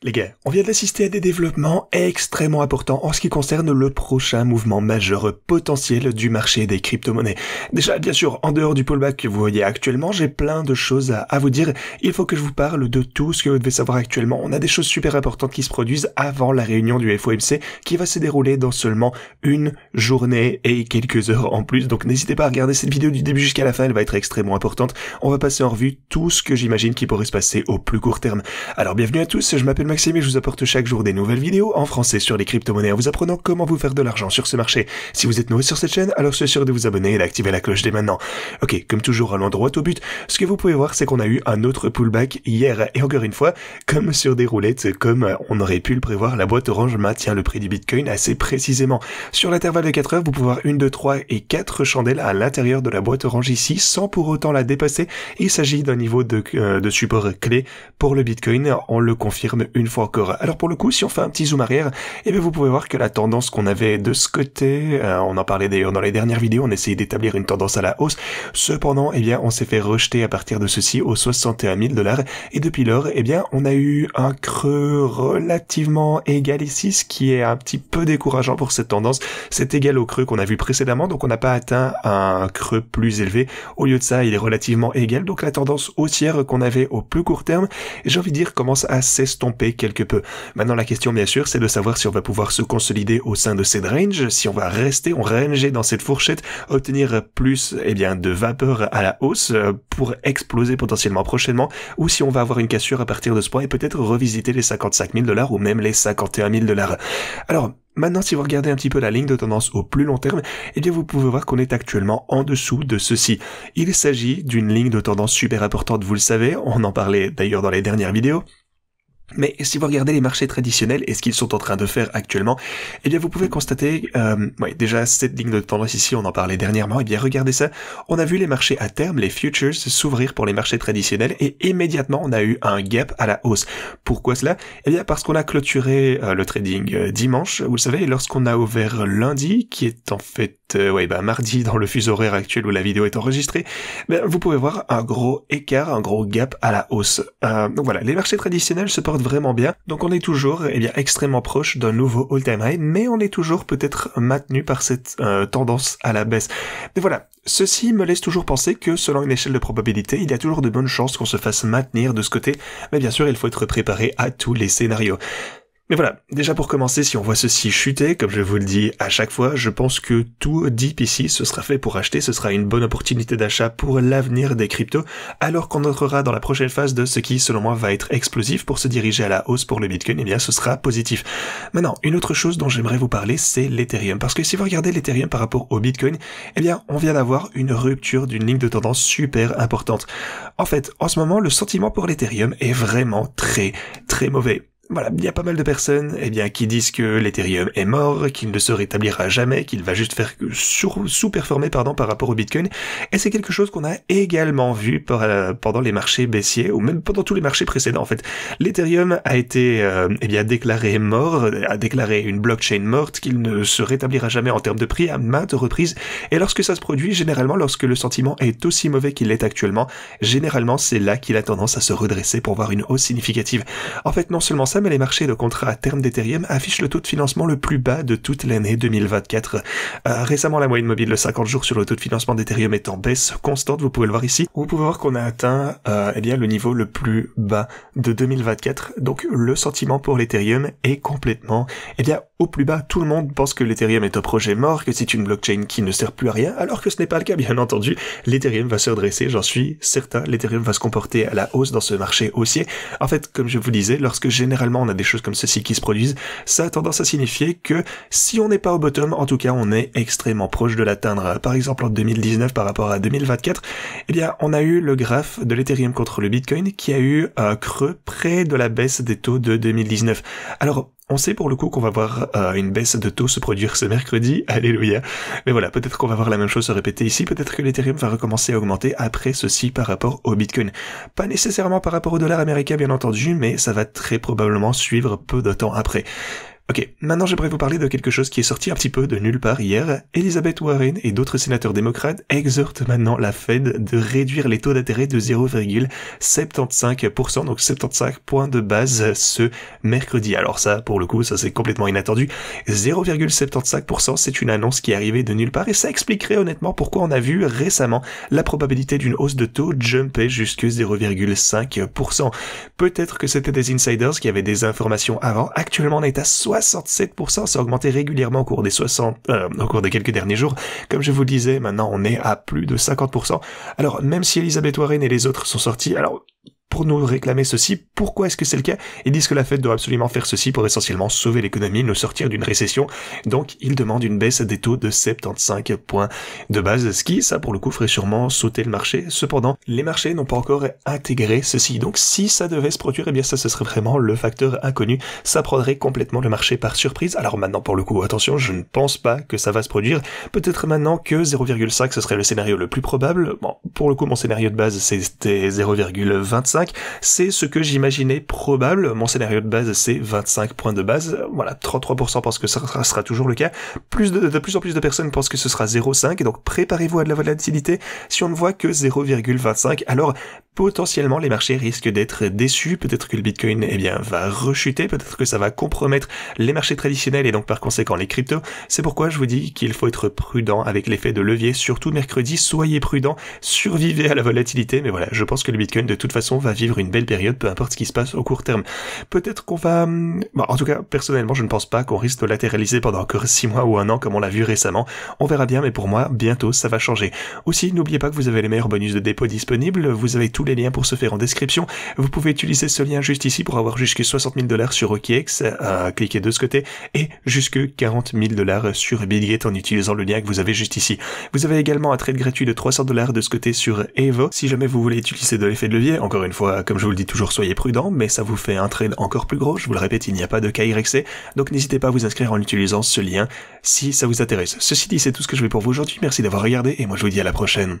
Les gars, on vient d'assister à des développements extrêmement importants en ce qui concerne le prochain mouvement majeur potentiel du marché des crypto-monnaies. Déjà, bien sûr, en dehors du pullback que vous voyez actuellement, j'ai plein de choses à vous dire. Il faut que je vous parle de tout ce que vous devez savoir actuellement. On a des choses super importantes qui se produisent avant la réunion du FOMC qui va se dérouler dans seulement une journée et quelques heures en plus. Donc n'hésitez pas à regarder cette vidéo du début jusqu'à la fin, elle va être extrêmement importante. On va passer en revue tout ce que j'imagine qui pourrait se passer au plus court terme. Alors bienvenue à tous, je m'appelle Maxime et je vous apporte chaque jour des nouvelles vidéos en français sur les crypto-monnaies en vous apprenant comment vous faire de l'argent sur ce marché. Si vous êtes nouveau sur cette chaîne, alors soyez sûr de vous abonner et d'activer la cloche dès maintenant. Ok, comme toujours, allons droit au but. Ce que vous pouvez voir, c'est qu'on a eu un autre pullback hier. Et encore une fois, comme sur des roulettes, comme on aurait pu le prévoir, la boîte orange maintient le prix du Bitcoin assez précisément. Sur l'intervalle de 4 heures, vous pouvez voir 1, 2, 3 et 4 chandelles à l'intérieur de la boîte orange ici, sans pour autant la dépasser. Il s'agit d'un niveau de support clé pour le Bitcoin. On le confirme une fois encore. Alors pour le coup, si on fait un petit zoom arrière, eh bien vous pouvez voir que la tendance qu'on avait de ce côté, on en parlait d'ailleurs dans les dernières vidéos, on essayait d'établir une tendance à la hausse. Cependant, eh bien on s'est fait rejeter à partir de ceci aux 61 000 $. Et depuis lors, eh bien on a eu un creux relativement égal ici, ce qui est un petit peu décourageant pour cette tendance. C'est égal au creux qu'on a vu précédemment, donc on n'a pas atteint un creux plus élevé. Au lieu de ça, il est relativement égal. Donc la tendance haussière qu'on avait au plus court terme, j'ai envie de dire, commence à s'estomper quelque peu. Maintenant, la question, bien sûr, c'est de savoir si on va pouvoir se consolider au sein de cette range, si on va rester, on ranger dans cette fourchette, obtenir plus, eh bien, de vapeur à la hausse pour exploser potentiellement prochainement, ou si on va avoir une cassure à partir de ce point et peut-être revisiter les 55 000 $ ou même les 51 000 $. Alors, maintenant, si vous regardez un petit peu la ligne de tendance au plus long terme, eh bien vous pouvez voir qu'on est actuellement en dessous de ceci. Il s'agit d'une ligne de tendance super importante, vous le savez, on en parlait d'ailleurs dans les dernières vidéos. Mais si vous regardez les marchés traditionnels et ce qu'ils sont en train de faire actuellement, eh bien vous pouvez constater, déjà cette ligne de tendance ici, on en parlait dernièrement, eh bien regardez ça, on a vu les marchés à terme, les futures, s'ouvrir pour les marchés traditionnels et immédiatement on a eu un gap à la hausse. Pourquoi cela? Eh bien parce qu'on a clôturé le trading dimanche, vous le savez, et lorsqu'on a ouvert lundi, qui est en fait mardi dans le fuseau horaire actuel où la vidéo est enregistrée, vous pouvez voir un gros écart, un gros gap à la hausse. Donc voilà, les marchés traditionnels se portent vraiment bien, donc on est toujours extrêmement proche d'un nouveau all-time high, mais on est toujours peut-être maintenu par cette tendance à la baisse. Mais voilà, ceci me laisse toujours penser que selon une échelle de probabilité, il y a toujours de bonnes chances qu'on se fasse maintenir de ce côté, mais bien sûr il faut être préparé à tous les scénarios. Mais voilà, déjà pour commencer, si on voit ceci chuter, comme je vous le dis à chaque fois, je pense que tout dip ici, ce sera fait pour acheter, ce sera une bonne opportunité d'achat pour l'avenir des cryptos, alors qu'on entrera dans la prochaine phase de ce qui, selon moi, va être explosif pour se diriger à la hausse pour le Bitcoin, eh bien ce sera positif. Maintenant, une autre chose dont j'aimerais vous parler, c'est l'Ethereum, parce que si vous regardez l'Ethereum par rapport au Bitcoin, eh bien on vient d'avoir une rupture d'une ligne de tendance super importante. En fait, en ce moment, le sentiment pour l'Ethereum est vraiment très, très mauvais. Voilà, il y a pas mal de personnes qui disent que l'Ethereum est mort, qu'il ne se rétablira jamais, qu'il va juste faire sous-performer par rapport au Bitcoin. Et c'est quelque chose qu'on a également vu pendant les marchés baissiers, ou même pendant tous les marchés précédents en fait. L'Ethereum a été déclaré mort, a déclaré une blockchain morte, qu'il ne se rétablira jamais en termes de prix à maintes reprises. Et lorsque ça se produit, généralement, lorsque le sentiment est aussi mauvais qu'il l'est actuellement, généralement c'est là qu'il a tendance à se redresser pour voir une hausse significative. En fait, non seulement ça, mais les marchés de contrats à terme d'Ethereum affichent le taux de financement le plus bas de toute l'année 2024. Récemment, la moyenne mobile de 50 jours sur le taux de financement d'Ethereum est en baisse constante, vous pouvez le voir ici. Vous pouvez voir qu'on a atteint le niveau le plus bas de 2024. Donc le sentiment pour l'Ethereum est complètement au plus bas. Tout le monde pense que l'Ethereum est un projet mort, que c'est une blockchain qui ne sert plus à rien, alors que ce n'est pas le cas, bien entendu. L'Ethereum va se redresser, j'en suis certain. L'Ethereum va se comporter à la hausse dans ce marché haussier. En fait, comme je vous disais, lorsque généralement on a des choses comme ceci qui se produisent, ça a tendance à signifier que si on n'est pas au bottom, en tout cas on est extrêmement proche de l'atteindre. Par exemple en 2019 par rapport à 2024, on a eu le graphe de l'Ethereum contre le Bitcoin qui a eu un creux près de la baisse des taux de 2019. Alors on sait pour le coup qu'on va voir une baisse de taux se produire ce mercredi, alléluia. Mais voilà, peut-être qu'on va voir la même chose se répéter ici, peut-être que l'Ethereum va recommencer à augmenter après ceci par rapport au Bitcoin. Pas nécessairement par rapport au dollar américain bien entendu, mais ça va très probablement suivre peu de temps après. Ok, maintenant j'aimerais vous parler de quelque chose qui est sorti un petit peu de nulle part hier. Elizabeth Warren et d'autres sénateurs démocrates exhortent maintenant la Fed de réduire les taux d'intérêt de 0,75%, donc 75 points de base ce mercredi. Alors ça, pour le coup, ça c'est complètement inattendu. 0,75%, c'est une annonce qui est arrivée de nulle part et ça expliquerait honnêtement pourquoi on a vu récemment la probabilité d'une hausse de taux jumper jusque 0,5%. Peut-être que c'était des insiders qui avaient des informations avant. Actuellement, on est à 67%, ça a augmenté régulièrement au cours des quelques derniers jours. Comme je vous le disais, maintenant on est à plus de 50%. Alors, même si Elizabeth Warren et les autres sont sortis, alors pour nous réclamer ceci, pourquoi est-ce que c'est le cas? Ils disent que la Fed doit absolument faire ceci pour essentiellement sauver l'économie, nous sortir d'une récession. Donc, ils demandent une baisse des taux de 75 points de base, ce qui, ça pour le coup, ferait sûrement sauter le marché. Cependant, les marchés n'ont pas encore intégré ceci. Donc, si ça devait se produire, eh bien ça, ce serait vraiment le facteur inconnu. Ça prendrait complètement le marché par surprise. Alors maintenant, pour le coup, attention, je ne pense pas que ça va se produire. Peut-être maintenant que 0,5, ce serait le scénario le plus probable. Bon, pour le coup, mon scénario de base, c'était 0,25. C'est ce que j'imaginais probable. Mon scénario de base, c'est 25 points de base. Voilà, 33% pensent que ça sera toujours le cas. De plus en plus de personnes pensent que ce sera 0,5. Donc, préparez-vous à de la volatilité. Si on ne voit que 0,25, alors potentiellement les marchés risquent d'être déçus. Peut-être que le Bitcoin, eh bien, va rechuter. Peut-être que ça va compromettre les marchés traditionnels et donc par conséquent les cryptos. C'est pourquoi je vous dis qu'il faut être prudent avec l'effet de levier. Surtout mercredi, soyez prudent. Survivez à la volatilité. Mais voilà, je pense que le Bitcoin, de toute façon, va vivre une belle période, peu importe ce qui se passe au court terme. Peut-être qu'on va... Bon, en tout cas, personnellement, je ne pense pas qu'on risque de latéraliser pendant encore 6 mois ou 1 an comme on l'a vu récemment. On verra bien, mais pour moi, bientôt, ça va changer. Aussi, n'oubliez pas que vous avez les meilleurs bonus de dépôt disponibles. Vous avez tous les liens pour se faire en description. Vous pouvez utiliser ce lien juste ici pour avoir jusque 60 000 $ sur OKX, cliquez de ce côté, et jusque 40 000 $ sur Bitget en utilisant le lien que vous avez juste ici. Vous avez également un trade gratuit de 300 $ de ce côté sur Evo. Si jamais vous voulez utiliser de l'effet de levier, encore une fois, comme je vous le dis toujours, soyez prudent, mais ça vous fait un trade encore plus gros. Je vous le répète, il n'y a pas de KYC, donc n'hésitez pas à vous inscrire en utilisant ce lien si ça vous intéresse. Ceci dit, c'est tout ce que je vais pour vous aujourd'hui. Merci d'avoir regardé et moi je vous dis à la prochaine.